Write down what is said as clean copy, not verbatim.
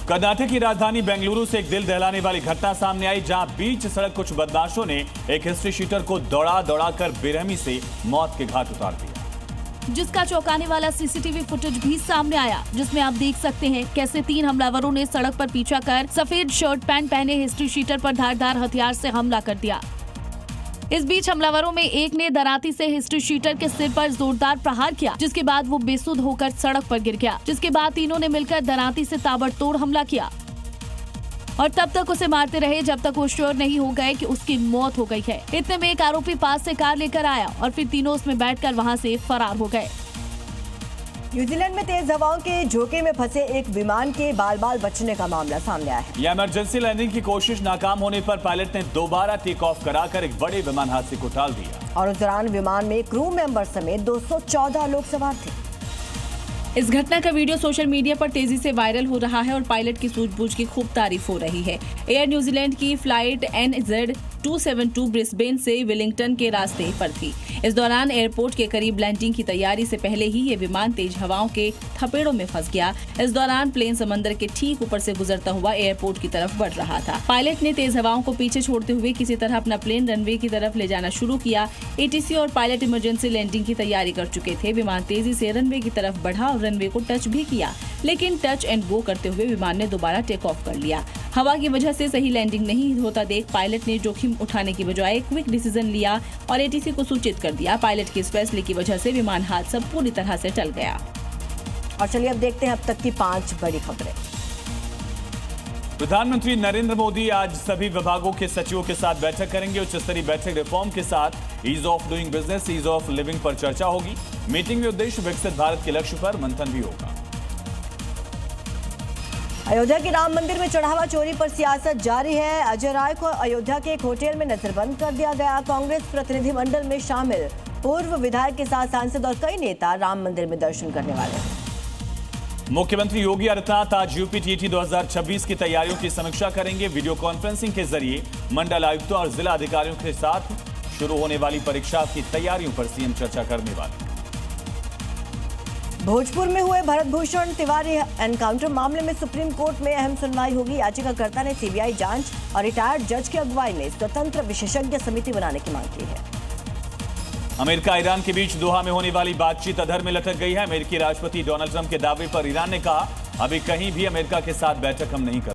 कर्नाटक की राजधानी बेंगलुरु से एक दिल दहलाने वाली घटना सामने आई, जहां बीच सड़क कुछ बदमाशों ने एक हिस्ट्री शीटर को दौड़ा कर बेरहमी से मौत के घाट उतार दिया, जिसका चौंकाने वाला सीसीटीवी फुटेज भी सामने आया, जिसमें आप देख सकते हैं कैसे 3 हमलावरों ने सड़क पर पीछा कर सफेद शर्ट पैंट पहने हिस्ट्री शीटर पर धारदार हथियार से हमला कर दिया। इस बीच हमलावरों में एक ने दराती से हिस्ट्री शीटर के सिर पर जोरदार प्रहार किया, जिसके बाद वो बेसुध होकर सड़क पर गिर गया, जिसके बाद तीनों ने मिलकर दराती से ताबड़तोड़ हमला किया और तब तक उसे मारते रहे जब तक वो श्योर नहीं हो गए कि उसकी मौत हो गई है। इतने में एक आरोपी पास से कार लेकर आया और फिर तीनों उसमें बैठकर वहां से फरार हो गए। न्यूजीलैंड में तेज हवाओं के झोंके में फंसे एक विमान के बाल बचने का मामला सामने आया है। यह इमरजेंसी लैंडिंग की कोशिश नाकाम होने पर पायलट ने दोबारा टेक ऑफ कराकर एक बड़े विमान हादसे को टाल दिया और उस दौरान विमान में क्रू मेंबर समेत 214 लोग सवार थे। इस घटना का वीडियो सोशल मीडिया पर तेजी से वायरल हो रहा है और पायलट की सूझबूझ की खूब तारीफ हो रही है। एयर न्यूजीलैंड की फ्लाइट NZ-272 ब्रिस्बेन से वेलिंगटन के रास्ते पर थी। इस दौरान एयरपोर्ट के करीब लैंडिंग की तैयारी से पहले ही ये विमान तेज हवाओं के थपेड़ों में फंस गया। इस दौरान प्लेन समंदर के ठीक ऊपर से गुजरता हुआ एयरपोर्ट की तरफ बढ़ रहा था। पायलट ने तेज हवाओं को पीछे छोड़ते हुए किसी तरह अपना प्लेन रनवे की तरफ ले जाना शुरू किया। ATC और पायलट इमरजेंसी लैंडिंग की तैयारी कर चुके थे। विमान तेजी से रनवे की तरफ बढ़ा और रनवे को टच भी किया, लेकिन टच एंड गो करते हुए विमान ने दोबारा टेक ऑफ कर लिया। हवा की वजह से सही लैंडिंग नहीं होता देख पायलट ने जोखिम उठाने की बजाय क्विक डिसीजन लिया और ATC को सूचित कर दिया। पायलट के इस फैसले की वजह से विमान हादसा पूरी तरह से टल गया। और चलिए अब देखते हैं अब तक की 5 बड़ी खबरें। प्रधानमंत्री नरेंद्र मोदी आज सभी विभागों के सचिवों के साथ बैठक करेंगे। उच्च स्तरीय बैठक रिफॉर्म के साथ ease of doing business, ease of living पर चर्चा होगी। मीटिंग में उद्देश्य विकसित भारत के लक्ष्य पर मंथन भी होगा। अयोध्या के राम मंदिर में चढ़ावा चोरी पर सियासत जारी है। अजय राय को अयोध्या के एक होटल में नजरबंद कर दिया गया। कांग्रेस प्रतिनिधिमंडल में शामिल पूर्व विधायक के साथ सांसद और कई नेता राम मंदिर में दर्शन करने वाले हैं। मुख्यमंत्री योगी आदित्यनाथ आज यूपी TET 2026 की तैयारियों की समीक्षा करेंगे। वीडियो कॉन्फ्रेंसिंग के जरिए मंडल आयुक्तों और जिला अधिकारियों के साथ शुरू होने वाली परीक्षा की तैयारियों पर सीएम चर्चा करने वाले। भोजपुर में हुए भरत भूषण तिवारी एनकाउंटर मामले में सुप्रीम कोर्ट में अहम सुनवाई होगी। याचिकाकर्ता ने CBI जांच और रिटायर्ड जज की अगुवाई में स्वतंत्र विशेषज्ञ समिति बनाने की मांग की है। अमेरिका ईरान के बीच दोहा में होने वाली बातचीत अधर में लटक गई है। अमेरिकी राष्ट्रपति डोनाल्ड ट्रंप के दावे पर ईरान ने कहा, अभी कहीं भी अमेरिका के साथ बैठक हम नहीं कर